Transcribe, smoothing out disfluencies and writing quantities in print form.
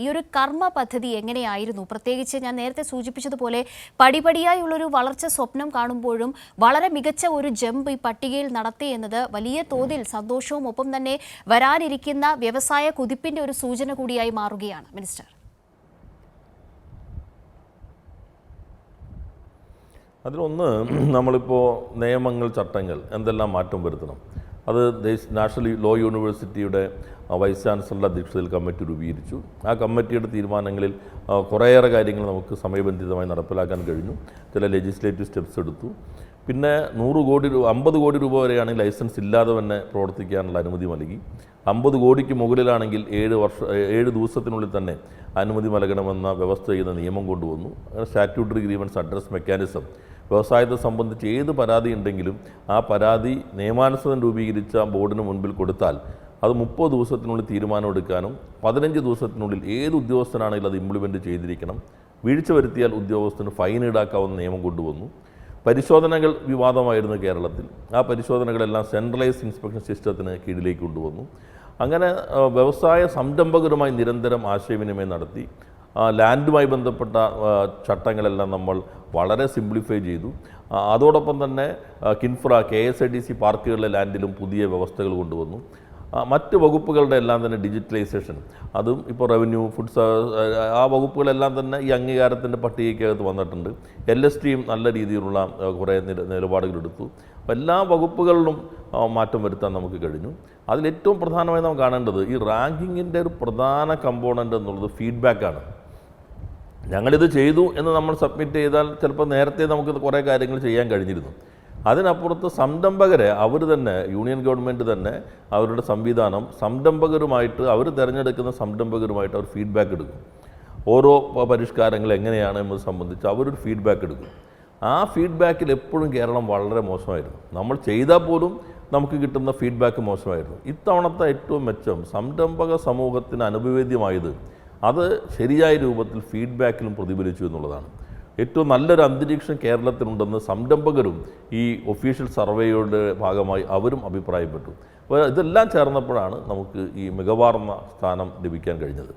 ഈ ഒരു കർമ്മ പദ്ധതി എങ്ങനെയായിരുന്നു? പ്രത്യേകിച്ച് ഞാൻ നേരത്തെ സൂചിപ്പിച്ചതുപോലെ പടിപടിയായുള്ളൊരു വളർച്ച സ്വപ്നം കാണുമ്പോഴും വളരെ മികച്ച ഒരു ജമ്പ് ഈ പട്ടികയിൽ നടത്തി എന്നത് വലിയ തോതിൽ സന്തോഷവും ഒപ്പം തന്നെ വരാനിരിക്കുന്ന വ്യവസായ കുതിപ്പിന്റെ ഒരു സൂചന കൂടിയായി മാറുകയാണ്. മിനിസ്റ്റർ, അതിലൊന്ന്, നമ്മളിപ്പോൾ നിയമങ്ങൾ, ചട്ടങ്ങൾ എന്തെല്ലാം മാറ്റം വരുത്തണം. അത് നാഷണൽ ലോ യൂണിവേഴ്സിറ്റിയുടെ വൈസ് ചാൻസലറുടെ അധ്യക്ഷതയിൽ കമ്മിറ്റി രൂപീകരിച്ചു. ആ കമ്മിറ്റിയുടെ തീരുമാനങ്ങളിൽ കുറേയേറെ കാര്യങ്ങൾ നമുക്ക് സമയബന്ധിതമായി നടപ്പിലാക്കാൻ കഴിഞ്ഞു. ചില ലെജിസ്ലേറ്റീവ് സ്റ്റെപ്സ് എടുത്തു. പിന്നെ 50 കോടി രൂപ വരെയാണെങ്കിൽ ലൈസൻസ് ഇല്ലാതെ തന്നെ പ്രവർത്തിക്കാനുള്ള അനുമതി നൽകി. 50 കോടിക്ക് മുകളിലാണെങ്കിൽ 7 ദിവസത്തിനുള്ളിൽ തന്നെ അനുമതി നൽകണമെന്ന വ്യവസ്ഥ ചെയ്യുന്ന നിയമം കൊണ്ടുവന്നു. സ്റ്റാറ്റ്യൂട്ടറി ഗ്രീവൻസ് അഡ്രസ് മെക്കാനിസം, വ്യവസായത്തെ സംബന്ധിച്ച് ഏത് പരാതി ഉണ്ടെങ്കിലും ആ പരാതി നിയമാനുസൃതം രൂപീകരിച്ച ബോർഡിന് മുൻപിൽ കൊടുത്താൽ അത് 30 ദിവസത്തിനുള്ളിൽ തീരുമാനമെടുക്കാനും 15 ദിവസത്തിനുള്ളിൽ ഏത് ഉദ്യോഗസ്ഥനാണെങ്കിലും അത് ഇംപ്ലിമെൻറ്റ് ചെയ്തിരിക്കണം. വീഴ്ച വരുത്തിയാൽ ഉദ്യോഗസ്ഥന് ഫൈൻ ഈടാക്കാവുന്ന നിയമം കൊണ്ടുവന്നു. പരിശോധനകൾ വിവാദമായിരുന്നു കേരളത്തിൽ. ആ പരിശോധനകളെല്ലാം സെൻട്രലൈസ്ഡ് ഇൻസ്പെക്ഷൻ സിസ്റ്റത്തിന് കീഴിലേക്ക് കൊണ്ടുവന്നു. അങ്ങനെ വ്യവസായ സംരംഭകരുമായി നിരന്തരം ആശയവിനിമയം നടത്തി. ലാൻഡുമായി ബന്ധപ്പെട്ട ചട്ടങ്ങളെല്ലാം നമ്മൾ വളരെ സിംപ്ലിഫൈ ചെയ്തു. അതോടൊപ്പം തന്നെ കിൻഫ്ര, KSIDC പാർക്കുകളിലെ ലാൻഡിലും പുതിയ വ്യവസ്ഥകൾ കൊണ്ടുവന്നു. മറ്റ് വകുപ്പുകളുടെ എല്ലാം തന്നെ ഡിജിറ്റലൈസേഷൻ, അതും ഇപ്പോൾ റവന്യൂ, ഫുഡ്, ആ വകുപ്പുകളെല്ലാം തന്നെ ഈ അംഗീകാരത്തിൻ്റെ പട്ടികയ്ക്കകത്ത് വന്നിട്ടുണ്ട്. LSTയും നല്ല രീതിയിലുള്ള കുറേ നിലപാടുകളെടുത്തു. അപ്പോൾ എല്ലാ വകുപ്പുകളിലും മാറ്റം വരുത്താൻ നമുക്ക് കഴിഞ്ഞു. അതിലേറ്റവും പ്രധാനമായി നാം കാണേണ്ടത് ഈ റാങ്കിങ്ങിൻ്റെ ഒരു പ്രധാന കമ്പോണൻ്റ് എന്നുള്ളത് ഫീഡ്ബാക്കാണ്. ഞങ്ങളിത് ചെയ്തു എന്ന് നമ്മൾ സബ്മിറ്റ് ചെയ്താൽ ചിലപ്പോൾ നേരത്തെ നമുക്ക് കുറേ കാര്യങ്ങൾ ചെയ്യാൻ കഴിഞ്ഞിരുന്നു. അതിനപ്പുറത്ത് സംരംഭകരെ അവർ തന്നെ, യൂണിയൻ ഗവൺമെൻറ് തന്നെ അവരുടെ സംവിധാനം സംരംഭകരുമായിട്ട്, അവർ തിരഞ്ഞെടുക്കുന്ന സംരംഭകരുമായിട്ട് അവർ ഫീഡ്ബാക്ക് എടുക്കും. ഓരോ പരിഷ്കാരങ്ങൾ എങ്ങനെയാണ് എന്നത് സംബന്ധിച്ച് അവരൊരു ഫീഡ്ബാക്ക് എടുക്കും. ആ ഫീഡ്ബാക്കിൽ എപ്പോഴും കേരളം വളരെ മോശമായിരുന്നു. നമ്മൾ ചെയ്താൽ പോലും നമുക്ക് കിട്ടുന്ന ഫീഡ്ബാക്ക് മോശമായിരുന്നു. ഇത്തവണത്തെ ഏറ്റവും മെച്ചം സംരംഭക സമൂഹത്തിന് അനുഭവേദ്യമായത് അത് ശരിയായ രൂപത്തിൽ ഫീഡ്ബാക്കിലും പ്രതിഫലിച്ചു എന്നുള്ളതാണ്. ഏറ്റവും നല്ലൊരു അന്തരീക്ഷം കേരളത്തിലുണ്ടെന്ന് സംരംഭകരും ഈ ഒഫീഷ്യൽ സർവേയുടെ ഭാഗമായി അവരും അഭിപ്രായപ്പെട്ടു. അപ്പോൾ ഇതെല്ലാം ചേർന്നപ്പോഴാണ് നമുക്ക് ഈ മികവാർന്ന സ്ഥാനം ലഭിക്കാൻ കഴിഞ്ഞത്.